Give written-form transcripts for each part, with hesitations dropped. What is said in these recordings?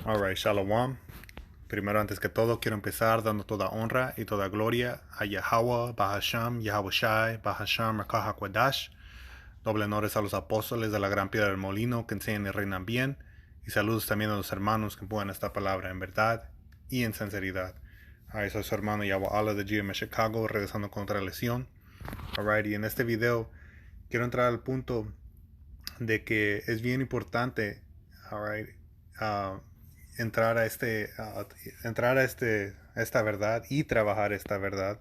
Alright, Shalom. Primero, antes que todo, quiero empezar dando toda honra y toda gloria a Yahweh, Bahasham, Yahweh Shai, Bahasham, Rakah HaKodash. Doble honores a los apóstoles de la Gran Piedra del Molino que enseñan y reinan bien. Y saludos también a los hermanos que empujan esta palabra en verdad y en sinceridad. Soy su hermano Yahweh Allah de GM Chicago, regresando contra la lesión. Alright, y en este video quiero entrar al punto de que es bien importante, alright, uh, entrar a esta verdad y trabajar esta verdad,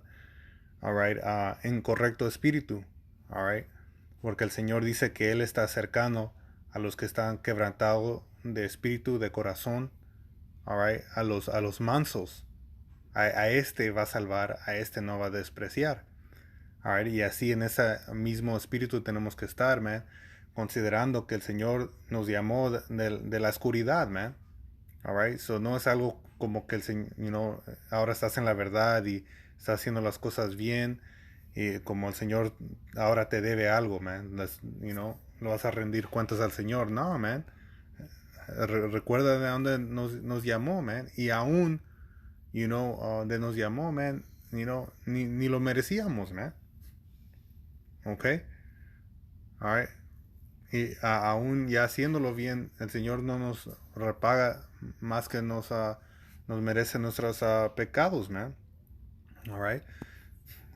alright, en correcto espíritu, alright, porque el Señor dice que Él está cercano a los que están quebrantados de espíritu, de corazón, alright, a los mansos. A este va a salvar, a este no va a despreciar. Alright, y así en ese mismo espíritu tenemos que estar, man, considerando que el Señor nos llamó de la oscuridad, man. Alright, so no es algo como que el Señor, ahora estás en la verdad y estás haciendo las cosas bien y como el Señor ahora te debe algo, man. Lo vas a rendir cuentas al Señor. No, man. Recuerda de dónde nos llamó, man. Y aún, de nos llamó, man, ni lo merecíamos, man. ¿Ok? Alright. Y aún ya haciéndolo bien, el Señor no nos repaga más que nos merece nuestros pecados, man. Alright.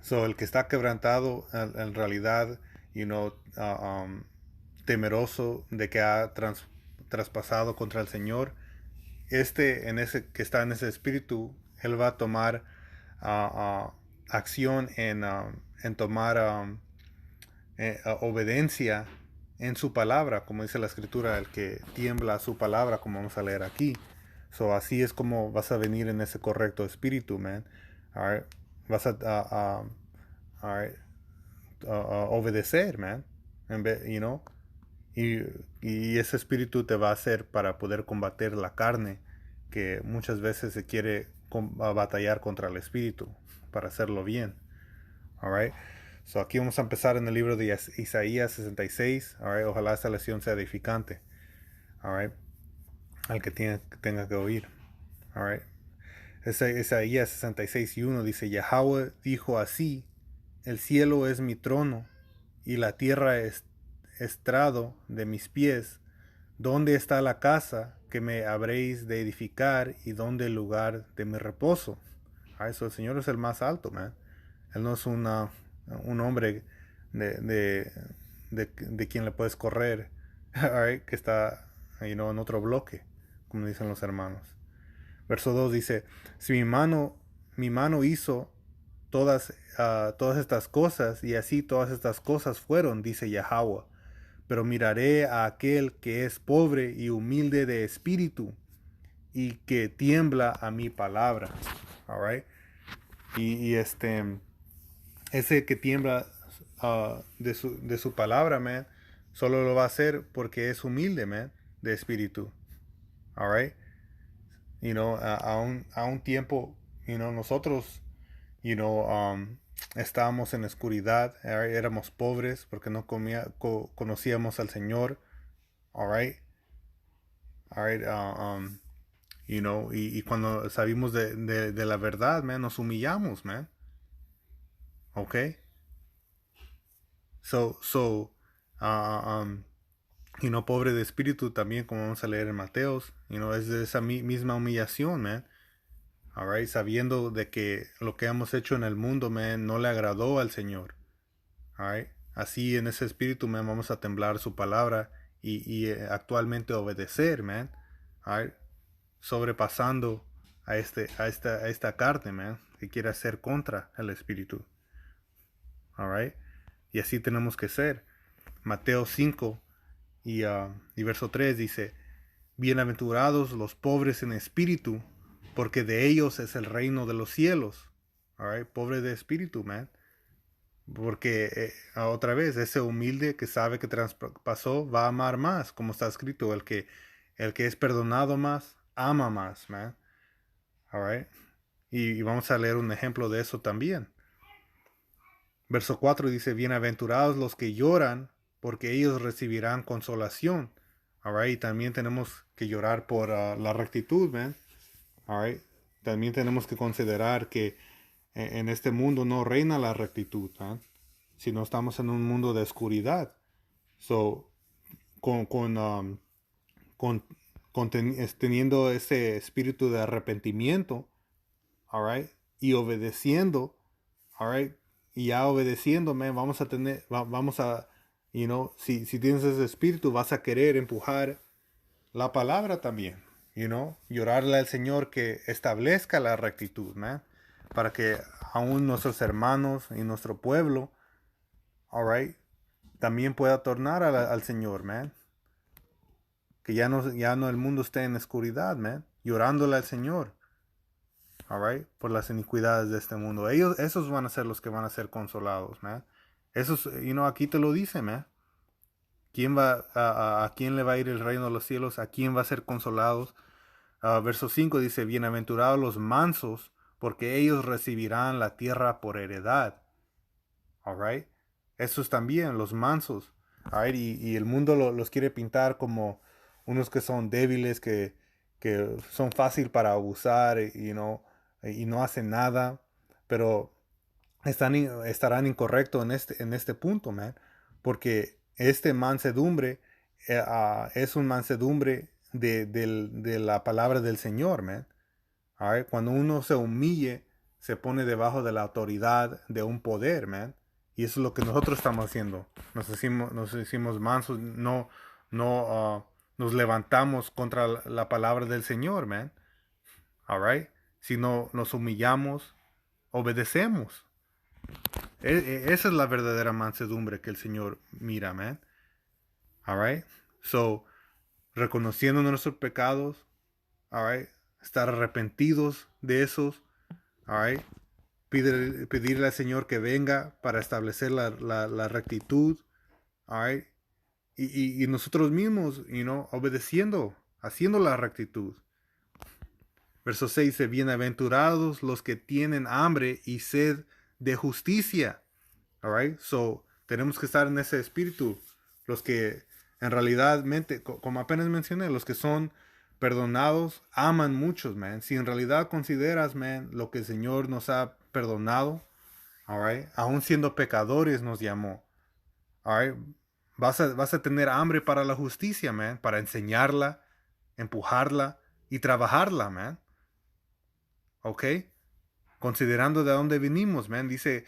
So, el que está quebrantado, en realidad, temeroso de que ha traspasado contra el Señor, en ese que está en ese espíritu, él va a tomar acción en tomar obediencia en su palabra, como dice la escritura, el que tiembla a su palabra, como vamos a leer aquí. So, así es como vas a venir en ese correcto espíritu, man. Alright. Vas alright, obedecer, man. Y, y ese espíritu te va a hacer para poder combatir la carne, que muchas veces se quiere batallar contra el espíritu, para hacerlo bien. Alright. So aquí vamos a empezar en el libro de Isaías 66. Alright. Ojalá esta lección sea edificante. Alright. Al que tenga que oír. Alright. Isaías 66:1 dice: Yahweh dijo así: el cielo es mi trono y la tierra es estrado de mis pies. ¿Dónde está la casa que me habréis de edificar y dónde el lugar de mi reposo? So el Señor es el más alto, man. Él no es un hombre de quien le puedes correr, right, que está en otro bloque, como dicen los hermanos. Verso 2 dice: si mi mano hizo todas estas cosas, y así todas estas cosas fueron, dice Yahweh, pero miraré a aquel que es pobre y humilde de espíritu y que tiembla a mi palabra. Alright. Y ese que tiembla de su palabra, man, solo lo va a hacer porque es humilde, man, de espíritu. Alright. A un tiempo, nosotros, estábamos en oscuridad, éramos pobres porque no conocíamos al Señor. Alright. Alright. Y cuando sabimos de la verdad, man, nos humillamos, man. Okay. So, pobre de espíritu también, como vamos a leer en Mateos, es de esa misma humillación, man. Alright, sabiendo de que lo que hemos hecho en el mundo, man, no le agradó al Señor. Alright, así en ese espíritu, man, vamos a temblar su palabra y actualmente obedecer, man. Alright, sobrepasando a esta carne, man, que quiere hacer contra el espíritu. Alright, y así tenemos que ser. Mateo 5 y verso 3 dice: bienaventurados los pobres en espíritu, porque de ellos es el reino de los cielos. Alright, pobre de espíritu, man. Porque otra vez, ese humilde que sabe que traspasó va a amar más, como está escrito: el que es perdonado más, ama más, man. Alright. Y vamos a leer un ejemplo de eso también. Verso 4 dice: bienaventurados los que lloran, porque ellos recibirán consolación. All right. Y también tenemos que llorar por la rectitud, man. All right. También tenemos que considerar que en este mundo no reina la rectitud, man. Si no estamos en un mundo de oscuridad. So, con, con, um, teniendo ese espíritu de arrepentimiento, all right, y obedeciendo, all right, y ya obedeciendo, man, vamos a tener, vamos a, si tienes ese espíritu, vas a querer empujar la palabra también, llorarle al Señor que establezca la rectitud, man, para que aún nuestros hermanos y nuestro pueblo, all right, también pueda tornar al Señor, man. Que ya no el mundo esté en oscuridad, man. Llorándole al Señor. All right? Por las iniquidades de este mundo. Esos van a ser los que van a ser consolados, man. Esos, aquí te lo dice, man. ¿A quién le va a ir el reino de los cielos? ¿A quién va a ser consolados? Verso 5 dice, bienaventurados los mansos, porque ellos recibirán la tierra por heredad. All right? Esos también, los mansos. All right? Y el mundo los quiere pintar como unos que son débiles, que son fácil para abusar, y no hacen nada, pero estarán incorrectos en este punto, man, porque este mansedumbre es un mansedumbre de la palabra del Señor, man. All right? Cuando uno se humille, se pone debajo de la autoridad de un poder, man. Y eso es lo que nosotros estamos haciendo. Nos decimos mansos, nos levantamos contra la palabra del Señor, man. All right? Si no nos humillamos, obedecemos. Esa es la verdadera mansedumbre que el Señor mira, man. All right? So, reconociendo nuestros pecados, all right? Estar arrepentidos de esos, all right? Pedirle al Señor que venga para establecer la rectitud, all right? Y nosotros mismos, obedeciendo, haciendo la rectitud. Verso 6 dice, bienaventurados los que tienen hambre y sed de justicia. All right? So, tenemos que estar en ese espíritu. Los que en realidad, como apenas mencioné, los que son perdonados aman muchos, man. Si en realidad consideras, man, lo que el Señor nos ha perdonado, all right? Aún siendo pecadores nos llamó. All right? Vas a tener hambre para la justicia, man, para enseñarla, empujarla y trabajarla, man. ¿Ok? Considerando de dónde venimos, man. Dice,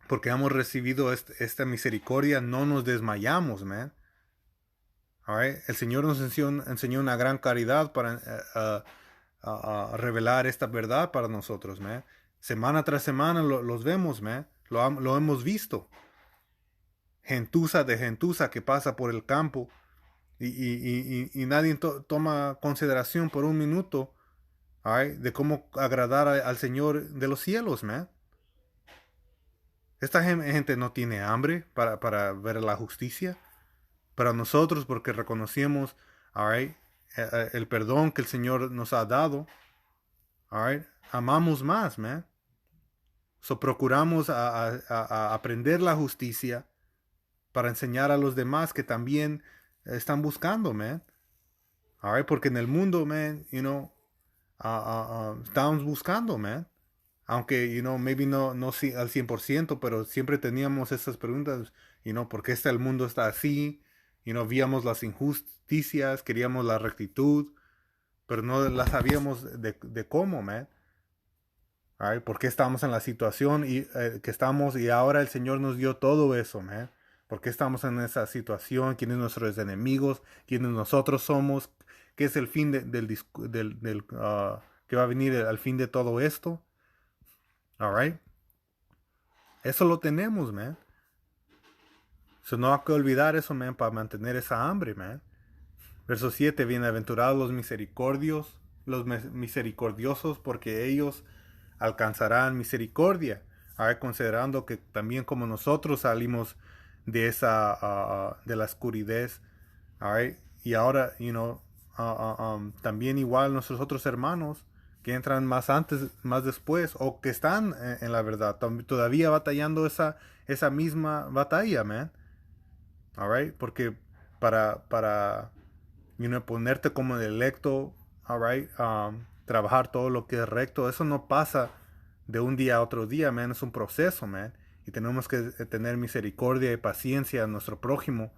porque hemos recibido esta misericordia, no nos desmayamos, man. All right? El Señor nos enseñó una gran caridad para revelar esta verdad para nosotros, man. Semana tras semana los vemos, man. Lo hemos visto. Gentuza de gentuza que pasa por el campo y nadie toma consideración por un minuto, all right, de cómo agradar al Señor de los cielos, man. Esta gente no tiene hambre para ver la justicia. Pero nosotros, porque reconocemos, all right, el perdón que el Señor nos ha dado, all right, amamos más, man. So procuramos a aprender la justicia para enseñar a los demás que también están buscando, man. All right, porque en el mundo, man, estamos buscando, man. Aunque, maybe no al 100%, pero siempre teníamos esas preguntas, ¿por qué el mundo está así? Víamos las injusticias, queríamos la rectitud, pero no las sabíamos de cómo, man. All right, ¿por qué estamos en la situación que estamos y ahora el Señor nos dio todo eso, man? ¿Por qué estamos en esa situación? ¿Quiénes nuestros enemigos? ¿Quiénes nosotros somos? ¿Qué es el fin que va a venir al fin de todo esto? All right. Eso lo tenemos, man. So no hay que olvidar eso, man, para mantener esa hambre, man. Verso 7, bienaventurados los misericordiosos, porque ellos alcanzarán misericordia. Ahora, considerando que también como nosotros salimos de de la oscuridad, right? Y ahora, también igual nuestros otros hermanos que entran más antes, más después, o que están en la verdad, todavía batallando esa misma batalla, man. All right? Porque para ponerte como el electo, all right, trabajar todo lo que es recto. Eso no pasa de un día a otro día, man. Es un proceso, man. Y tenemos que tener misericordia y paciencia a nuestro prójimo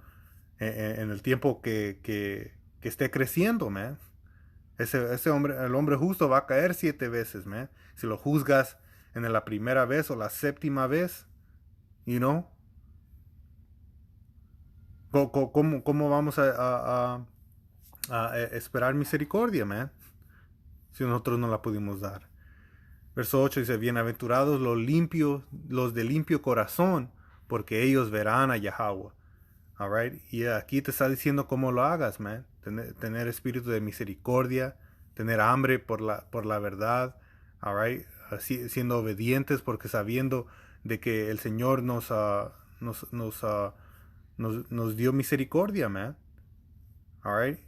en el tiempo que esté creciendo, man. Ese hombre, el hombre justo va a caer 7 veces, man. Si lo juzgas en la primera vez o la séptima vez, you know, ¿cómo vamos a esperar misericordia, man? Si nosotros no la pudimos dar. Verso 8 dice, bienaventurados los limpios, los de limpio corazón, porque ellos verán a Yahweh. All right? Y aquí te está diciendo cómo lo hagas, man. Tener espíritu de misericordia, tener hambre por la verdad, all right? Así, siendo obedientes, porque sabiendo de que el Señor nos dio misericordia, man. All right?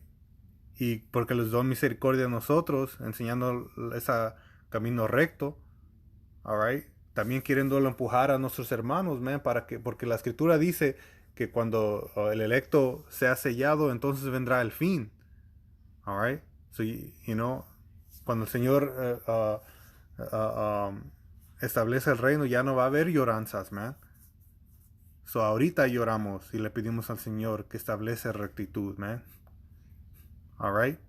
Y porque les dio misericordia a nosotros, enseñando ese camino recto, all right? También queriéndolo empujar a nuestros hermanos, man, porque la escritura dice que cuando el electo sea sellado, entonces vendrá el fin. All right? So, cuando el Señor establece el reino, ya no va a haber lloranzas, man. So, ahorita lloramos y le pedimos al Señor que establece rectitud, man. All right?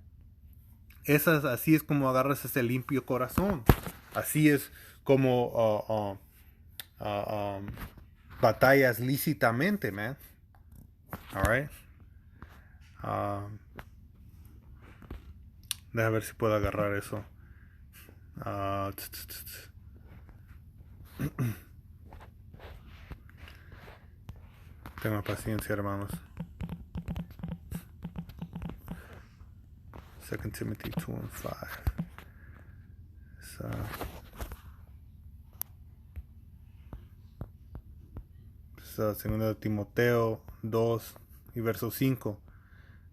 Así es como agarras ese limpio corazón. Así es como batallas lícitamente, man. All right? Deja ver si puedo agarrar eso. Tengan paciencia, hermanos. 2 Timothy 2:5. Segundo de Timoteo 2 y verso 5.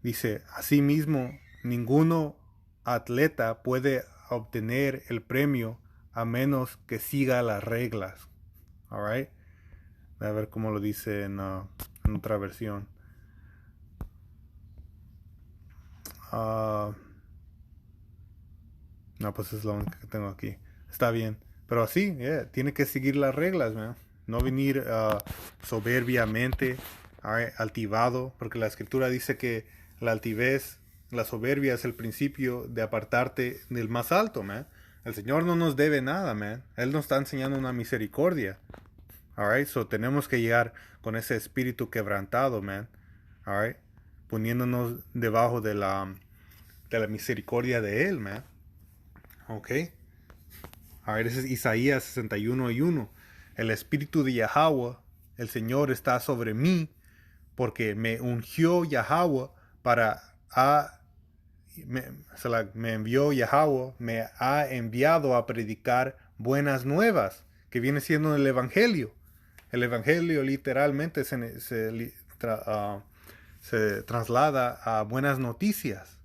Dice, asimismo, ninguno atleta puede obtener el premio a menos que siga las reglas. All right? A ver cómo lo dice en otra versión. No, pues es la única que tengo aquí. Está bien. Pero sí, tiene que seguir las reglas, man. No venir soberbiamente, altivado, porque la escritura dice que la altivez, la soberbia es el principio de apartarte del más alto, man. El Señor no nos debe nada, man. Él nos está enseñando una misericordia. Alright, so tenemos que llegar con ese espíritu quebrantado, man. Alright, poniéndonos debajo de la misericordia de Él, man. Ok. Alright, ese es Isaías 61:1. El espíritu de Yahweh, el Señor, está sobre mí, porque me ungió Yahweh me envió Yahweh, me ha enviado a predicar buenas nuevas, que viene siendo el Evangelio. El Evangelio literalmente se traslada a buenas noticias,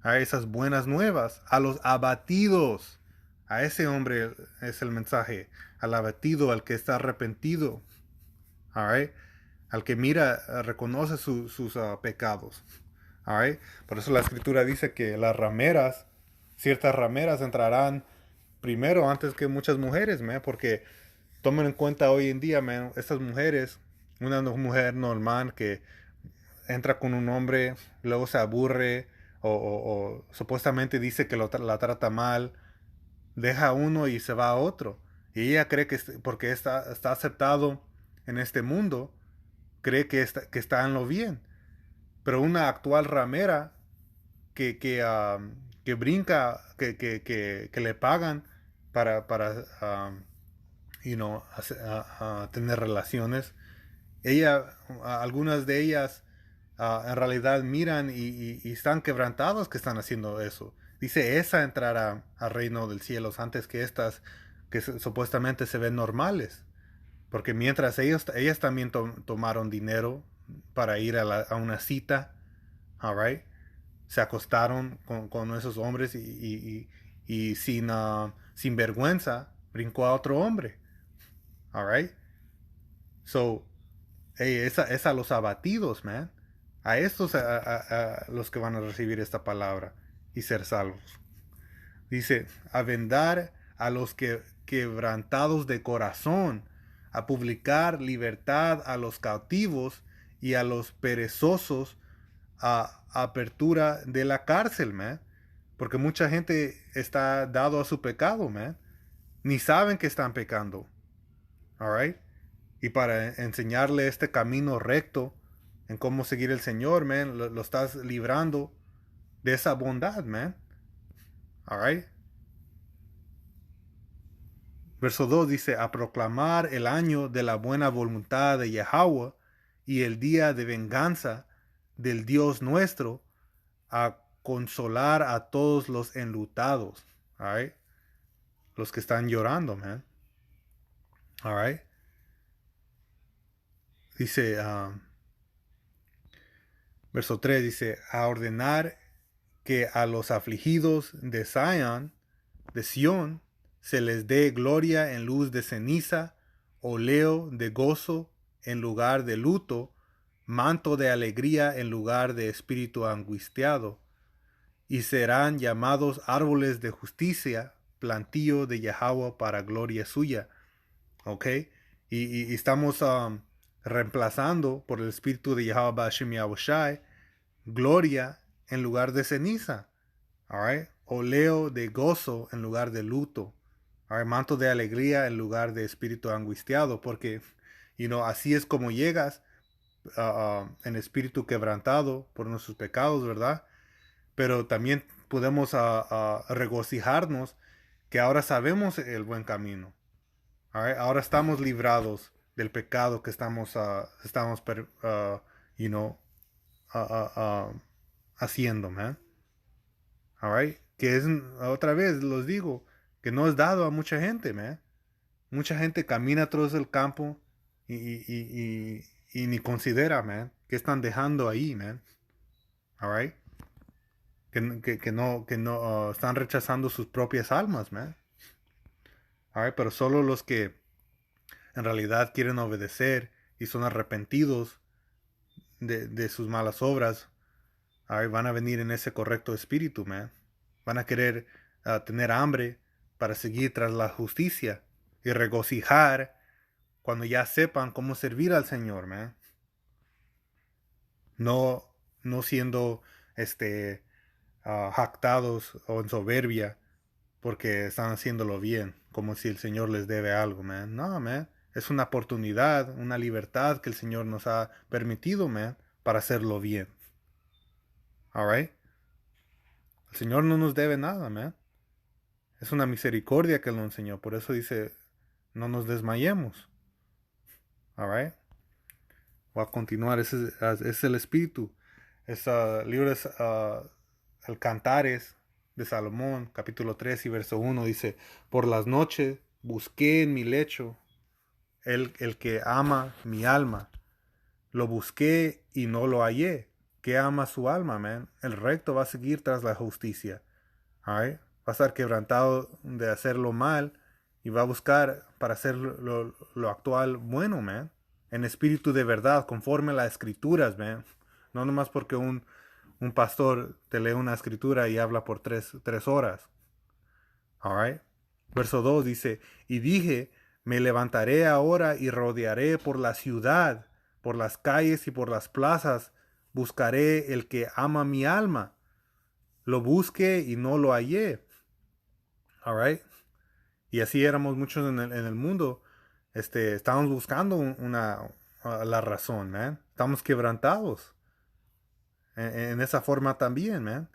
a esas buenas nuevas, a los abatidos. A ese hombre es el mensaje, al abatido, al que está arrepentido, all right? Al que mira, reconoce sus pecados. All right? Por eso la escritura dice que ciertas rameras entrarán primero antes que muchas mujeres, man, porque tomen en cuenta hoy en día, man, estas mujeres, una mujer normal que entra con un hombre, luego se aburre o supuestamente dice que la trata mal, deja a uno y se va a otro. Y ella cree que porque está aceptado en este mundo, cree que está en lo bien. Pero una actual ramera que brinca, que le pagan para tener relaciones, algunas de ellas en realidad miran y están quebrantados que están haciendo eso. Dice, esa entrará al reino del cielo antes que estas que supuestamente se ven normales. Porque mientras ellas también tomaron dinero para ir a una cita, all right, se acostaron con esos hombres y sin vergüenza brincó a otro hombre, all right. So, hey, es a los abatidos, man. A estos a los que van a recibir esta palabra y ser salvos. Dice, a vendar a los quebrantados de corazón, a publicar libertad a los cautivos y a los perezosos, a apertura de la cárcel, man. Porque mucha gente está dado a su pecado, man. Ni saben que están pecando. All right? Y para enseñarle este camino recto en cómo seguir el Señor, man, lo estás librando de esa bondad, man. All right? Verso 2 dice, a proclamar el año de la buena voluntad de Yahweh y el día de venganza del Dios nuestro, a consolar a todos los enlutados. All right? Los que están llorando, man. All right? Dice, verso 3 dice, a ordenar que a los afligidos de Sión, se les dé gloria en luz de ceniza, oleo de gozo en lugar de luto, manto de alegría en lugar de espíritu angustiado, y serán llamados árboles de justicia, plantío de Yahweh para gloria suya. ¿Ok? Y estamos reemplazando por el espíritu de Yahweh Ba'ashem Yahushai gloria en lugar de ceniza. All right? Oleo de gozo en lugar de luto. All right? Manto de alegría en lugar de espíritu angustiado. Porque, así es como llegas en espíritu quebrantado por nuestros pecados, ¿verdad? Pero también podemos regocijarnos que ahora sabemos el buen camino. All right? Ahora estamos librados del pecado que estamos haciendo, man. All right? Que es, otra vez los digo, que no es dado a mucha gente, man. Mucha gente camina tras el campo y ni considera, man, que están dejando ahí, man. All right? Que no están rechazando sus propias almas, man. All right? Pero solo los que en realidad quieren obedecer y son arrepentidos de sus malas obras, van a venir en ese correcto espíritu, man. Van a querer tener hambre para seguir tras la justicia y regocijar cuando ya sepan cómo servir al Señor, man. No siendo jactados o en soberbia porque están haciéndolo bien, como si el Señor les debe algo, man. No, man. Es una oportunidad, una libertad que el Señor nos ha permitido, man, para hacerlo bien. All right? El Señor no nos debe nada, man. Es una misericordia que Él nos enseñó. Por eso dice, no nos desmayemos. All right? Voy a continuar. Ese es el espíritu. Este libro es el Cantares de Salomón, capítulo 3 y verso 1. Dice, por las noches busqué en mi lecho el que ama mi alma. Lo busqué y no lo hallé. ¿Qué ama su alma, man? El recto va a seguir tras la justicia. All right? Va a estar quebrantado de hacerlo mal y va a buscar para hacer lo actual bueno, man. En espíritu de verdad, conforme a las escrituras, man. No nomás porque un pastor te lee una escritura y habla por tres horas. All right? Verso 2 dice, y dije, me levantaré ahora y rodearé por la ciudad, por las calles y por las plazas, buscaré el que ama mi alma. Lo busqué y no lo hallé. All right? Y así éramos muchos en el mundo. Estábamos buscando la razón, man. Estamos quebrantados. En esa forma también, man.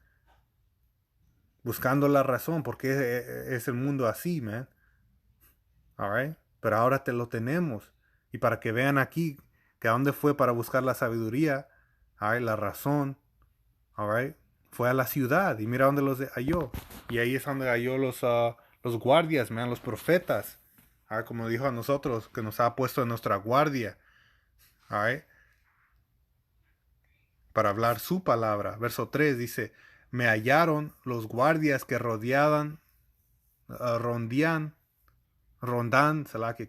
Buscando la razón, porque es el mundo así, man. All right? Pero ahora lo tenemos. Y para que vean aquí que a dónde fue para buscar la sabiduría, all right, la razón, all right, fue a la ciudad. Y mira dónde los halló. Y ahí es donde halló los guardias, man, los profetas. All right, como dijo a nosotros, que nos ha puesto en nuestra guardia. All right, para hablar su palabra. Verso 3 dice, me hallaron los guardias que rondan,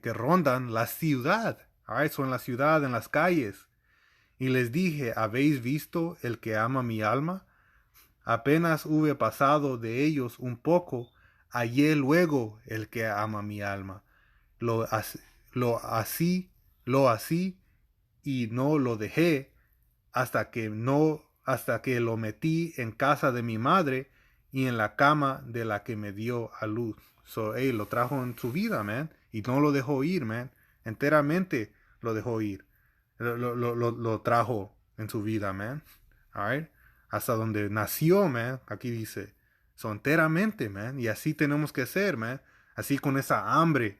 que rondan la ciudad. All right, son en la ciudad, en las calles. Y les dije, ¿habéis visto el que ama mi alma? Apenas hube pasado de ellos un poco, hallé luego el que ama mi alma. Lo, as- lo así, lo así, y no lo dejé hasta que lo metí en casa de mi madre y en la cama de la que me dio a luz. So, lo trajo en su vida, man, y no lo dejó ir, man. Enteramente lo dejó ir. Lo trajo en su vida, man. Alright. Hasta donde nació, man. Aquí dice. So, enteramente, man. Y así tenemos que ser, man. Así con esa hambre,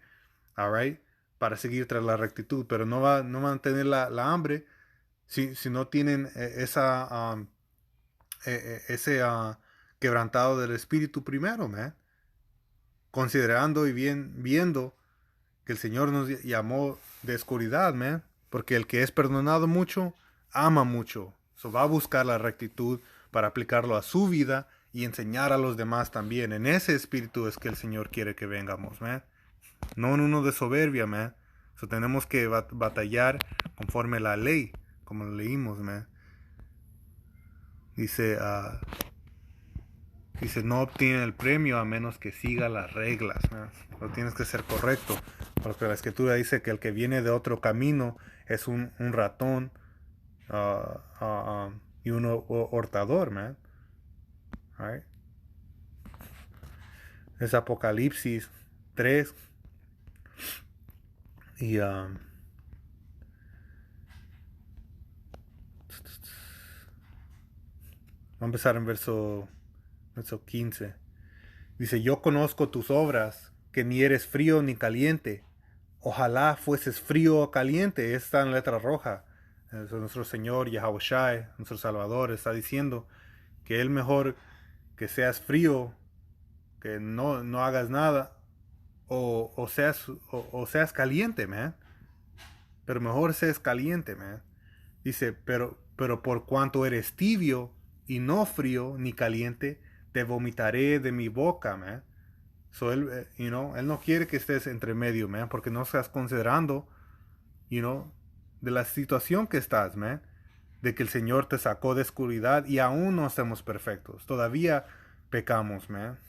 alright, para seguir tras la rectitud. Pero no van a tener la hambre si no tienen ese quebrantado del espíritu primero, man. Considerando y viendo que el Señor nos llamó de oscuridad, man. Porque el que es perdonado mucho, ama mucho. So va a buscar la rectitud para aplicarlo a su vida y enseñar a los demás también. En ese espíritu es que el Señor quiere que vengamos, man. No en uno de soberbia, man. So tenemos que batallar conforme a la ley, como lo leímos, man. Dice, dice, no obtiene el premio a menos que siga las reglas, ¿no? Lo tienes que ser correcto. Porque la escritura dice que el que viene de otro camino es un ratón y un hurtador, man. Right? Es Apocalipsis 3 y vamos a empezar en verso 15. Dice, yo conozco tus obras, que ni eres frío ni caliente. Ojalá fueses frío o caliente. Está en letra roja. Nuestro Señor Yahushua, nuestro Salvador, está diciendo que es mejor que seas frío, que no hagas nada, o seas caliente, man. Pero mejor seas caliente, man. Dice, pero por cuanto eres tibio y no frío ni caliente, te vomitaré de mi boca, man. So él, él no quiere que estés entre medio, man, porque no estás considerando, you know, de la situación que estás, man. De que el Señor te sacó de oscuridad y aún no somos perfectos. Todavía pecamos, man.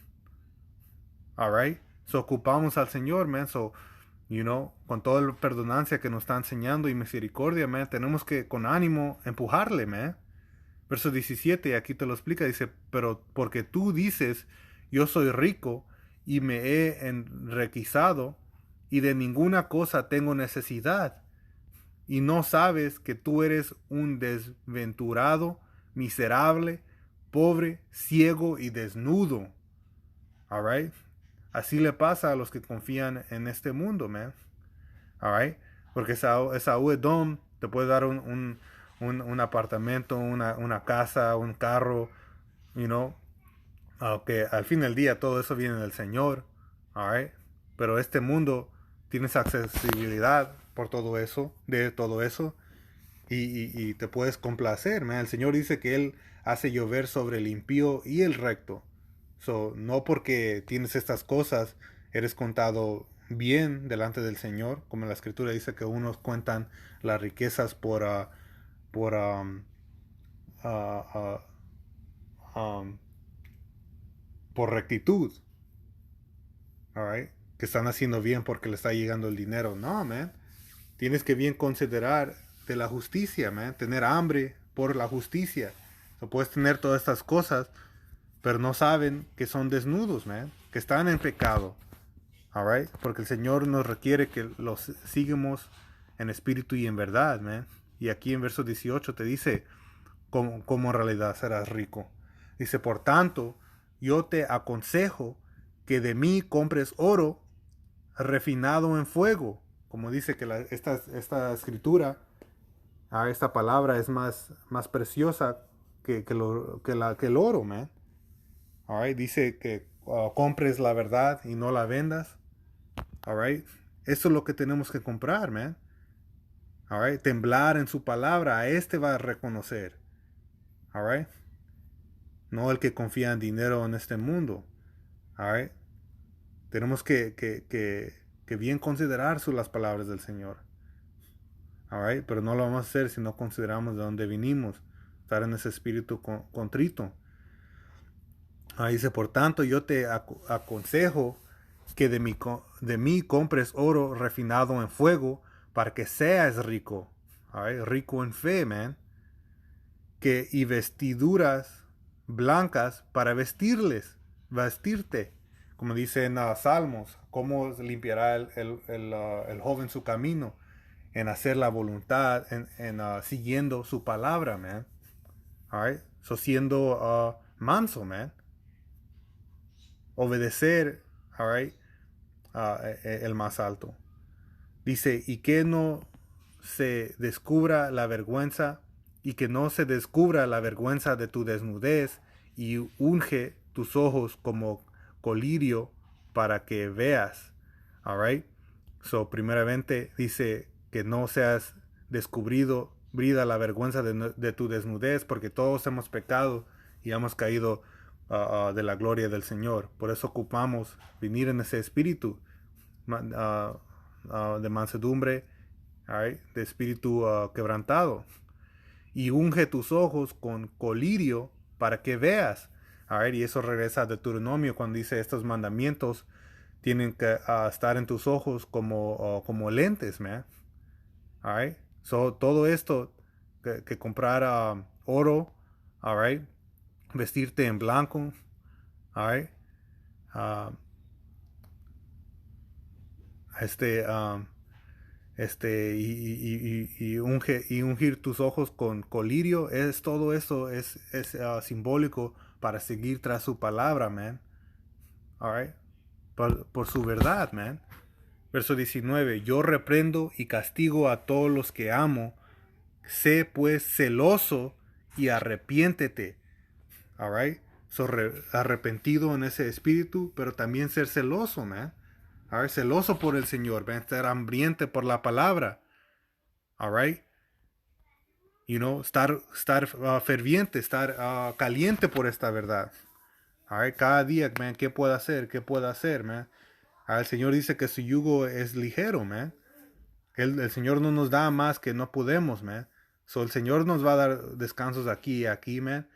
Alright? So ocupamos al Señor, man. So, con toda la perdonancia que nos está enseñando y misericordia, man, tenemos que con ánimo empujarle, man. Verso 17, aquí te lo explica, dice, pero porque tú dices, yo soy rico y me he enriquecido y de ninguna cosa tengo necesidad, y no sabes que tú eres un desventurado, miserable, pobre, ciego y desnudo. All right? Así le pasa a los que confían en este mundo, man. All right? Porque Esaú Edom te puede dar un apartamento, una casa, un carro, you know, aunque al fin del día todo eso viene del Señor, all right? Pero este mundo tienes accesibilidad por todo eso, de todo eso, y te puedes complacer, man. El Señor dice que Él hace llover sobre el impío y el recto. So, no porque tienes estas cosas, eres contado bien delante del Señor, como la Escritura dice que unos cuentan las riquezas por ah, um, por rectitud, alright, que están haciendo bien porque le está llegando el dinero. No, man. Tienes que bien considerar de la justicia, man. Tener hambre por la justicia. No puedes tener todas estas cosas, pero no saben que son desnudos, man. Que están en pecado. Alright. Porque el Señor nos requiere que los sigamos en espíritu y en verdad, man. Y aquí en verso 18 te dice cómo en realidad serás rico. Dice, por tanto, yo te aconsejo que de mí compres oro refinado en fuego. Como dice que esta escritura, esta palabra es más preciosa que el oro, man. Alright, dice que compres la verdad y no la vendas. Alright, eso es lo que tenemos que comprar, man. Alright, temblar en su palabra, a este va a reconocer. Alright, no el que confía en dinero en este mundo. Alright, tenemos que bien considerar las palabras del Señor. All right? Pero no lo vamos a hacer si no consideramos de dónde vinimos. Estar en ese espíritu contrito. Ahí dice, por tanto, yo te aconsejo que de mí compres oro refinado en fuego para que seas rico. All right? Rico en fe, man. Y vestiduras blancas para vestirte. Como dice en Salmos, cómo limpiará el joven su camino en hacer la voluntad, siguiendo su palabra, man. All right? So siendo manso, man. Obedecer, all right, el más alto. Dice, y que no se descubra la vergüenza, y que no se descubra la vergüenza de tu desnudez, y unge tus ojos como colirio para que veas. All right? So, primeramente dice que no seas brida la vergüenza de tu desnudez, porque todos hemos pecado y hemos caído de la gloria del Señor. Por eso ocupamos venir en ese espíritu de mansedumbre, right, de espíritu quebrantado. Y unge tus ojos con colirio para que veas. Right, y eso regresa a Deuteronomio cuando dice estos mandamientos tienen que estar en tus ojos como lentes, man. Right? So, todo esto, que comprar oro, right, vestirte en blanco, right, uh, este, um, y ungir tus ojos con colirio, todo eso es simbólico para seguir tras su palabra, man. All right? Por su verdad, man. Verso 19, yo reprendo y castigo a todos los que amo, sé pues celoso y arrepiéntete. All right? So, arrepentido en ese espíritu, pero también ser celoso, man. All right? Celoso por el Señor, man. Estar hambriente por la palabra. All right? You know, estar ferviente, estar caliente por esta verdad. All right? Cada día, man, ¿qué puedo hacer? ¿Qué puedo hacer, man? El Señor dice que su yugo es ligero, man. El Señor no nos da más que no podemos, man. So, el Señor nos va a dar descansos aquí y aquí, man.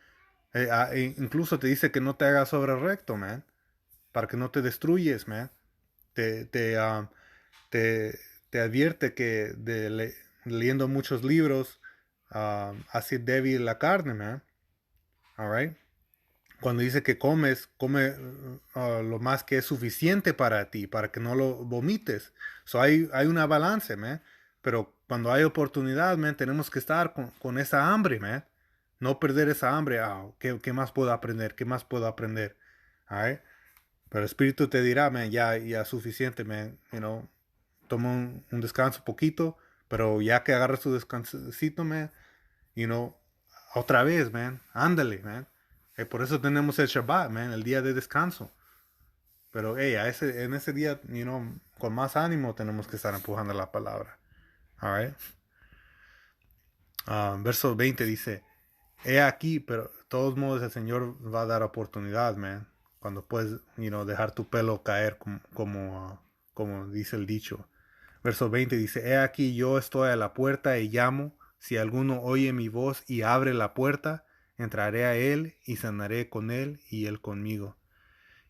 Incluso te dice que no te hagas sobre recto, man. Para que no te destruyes, man. Te, te, um, te, te advierte que leyendo muchos libros hace débil la carne, man. All right? Cuando dice que come lo más que es suficiente para ti, para que no lo vomites. So hay una balance, man. Pero cuando hay oportunidad, man, tenemos que estar con esa hambre, man. No perder esa hambre. ¿Qué más puedo aprender? ¿Qué más puedo aprender? All right? Pero el Espíritu te dirá, man, ya suficiente, man. You know, toma un descanso poquito, pero ya que agarras tu descansito, man, you know, otra vez, man, ándale, man. Por eso tenemos el Shabbat, man, el día de descanso. Pero, hey, en ese día, you know, con más ánimo tenemos que estar empujando la palabra. All right? Verso 20 dice, he aquí, pero de todos modos el Señor va a dar oportunidad, man. Cuando puedes, you know, dejar tu pelo caer como dice el dicho. Verso 20 dice, he aquí yo estoy a la puerta y llamo. Si alguno oye mi voz y abre la puerta, entraré a él y cenaré con él y él conmigo.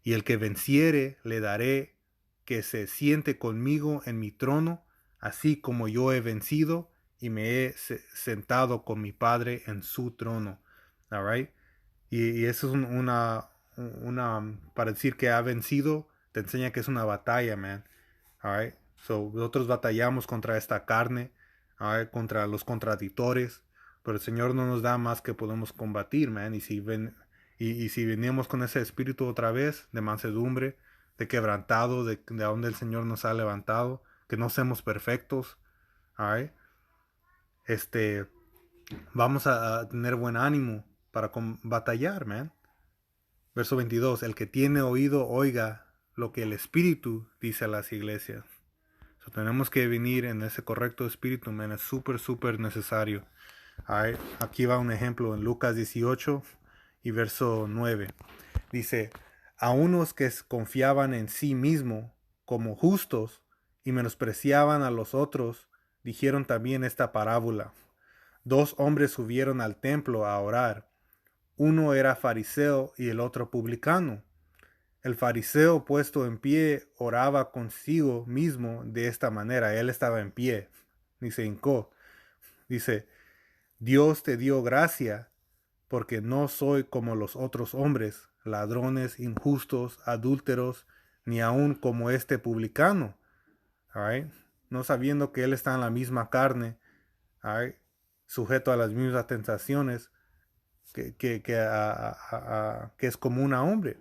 Y el que venciere le daré que se siente conmigo en mi trono, así como yo he vencido y me he sentado con mi Padre en su trono. All right? Y eso es para decir que ha vencido, te enseña que es una batalla, man. All right? So, nosotros batallamos contra esta carne, all right, contra los contradictores, pero el Señor no nos da más que podemos combatir, man. Y si venimos con ese espíritu otra vez de mansedumbre, de quebrantado, de donde el Señor nos ha levantado, que no seamos perfectos, all right, vamos a tener buen ánimo para batallar, man. Verso 22, el que tiene oído, oiga lo que el Espíritu dice a las iglesias. So, tenemos que venir en ese correcto espíritu, man. Es súper necesario. Right. Aquí va un ejemplo en Lucas 18 y verso 9. Dice, a unos que confiaban en sí mismo como justos y menospreciaban a los otros, dijeron también esta parábola. 2 hombres subieron al templo a orar. Uno era fariseo y el otro publicano. El fariseo, puesto en pie, oraba consigo mismo de esta manera. Él estaba en pie, ni se hincó. Dice: Dios te dio gracia, porque no soy como los otros hombres, ladrones, injustos, adúlteros, ni aun como este publicano. All right? No sabiendo que él está en la misma carne, all right, sujeto a las mismas tentaciones que es común a hombre.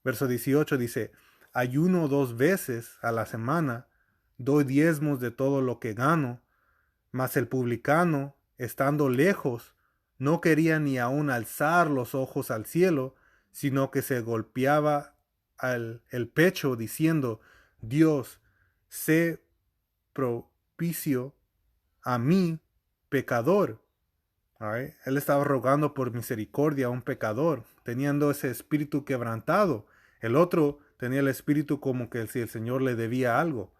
Verso 18 dice: ayuno 2 veces a la semana, doy diezmos de todo lo que gano, mas el publicano, estando lejos, no quería ni aun alzar los ojos al cielo, sino que se golpeaba el pecho diciendo: Dios, sé propicio a mí, pecador. Right? Él estaba rogando por misericordia a un pecador, teniendo ese espíritu quebrantado. El otro tenía el espíritu como que si el Señor le debía algo.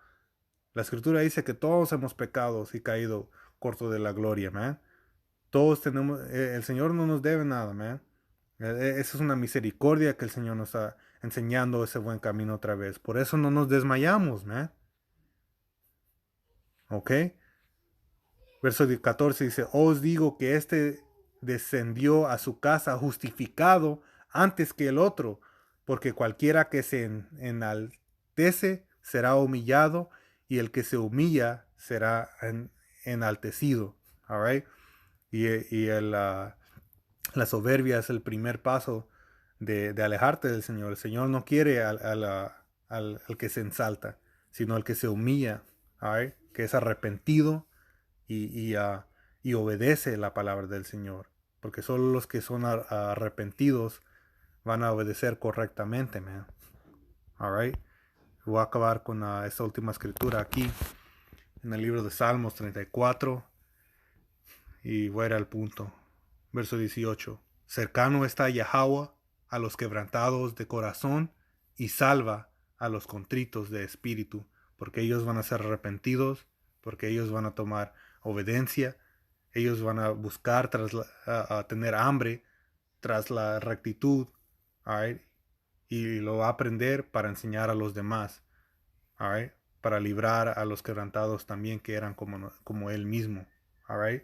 La escritura dice que todos hemos pecado y caído corto de la gloria, man. Todos tenemos, el Señor no nos debe nada, man. Esa es una misericordia que el Señor nos está enseñando ese buen camino otra vez. Por eso no nos desmayamos, man. ¿Ok? Verso 14 dice: os digo que este descendió a su casa justificado antes que el otro, porque cualquiera que se enaltece será humillado, y el que se humilla será enaltecido. All right? La soberbia es el primer paso de alejarte del Señor. El Señor no quiere al que se ensalta, sino al que se humilla, all right? Que es arrepentido y obedece la palabra del Señor. Porque solo los que son arrepentidos van a obedecer correctamente, man. All right? Voy a acabar con esta última escritura aquí, en el libro de Salmos 34. Y voy a ir al punto. Verso 18. Cercano está Yahweh a los quebrantados de corazón, y salva a los contritos de espíritu, porque ellos van a ser arrepentidos, porque ellos van a tomar obediencia, ellos van a buscar a tener hambre tras la rectitud, all right? Y lo va a aprender para enseñar a los demás, all right? Para librar a los quebrantados también, que eran como él mismo, all right?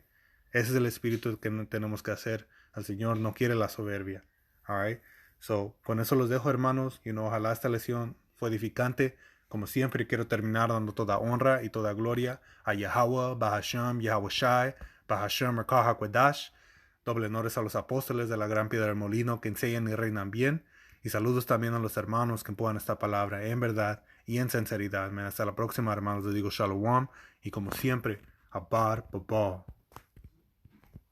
Ese es el espíritu que tenemos que hacer. El Señor no quiere la soberbia. All right? So, con eso los dejo, hermanos. Y ojalá esta lección fue edificante. Como siempre, quiero terminar dando toda honra y toda gloria a Yahweh, Bahasham, Yahweh Shai, Bahasham, Merkah HaKodesh. Doble honores a los apóstoles de la Gran Piedra del Molino que enseñan y reinan bien. Y saludos también a los hermanos que empujan esta palabra en verdad y en sinceridad. Hasta la próxima, hermanos. Les digo Shalom. Y como siempre, Abar Babal.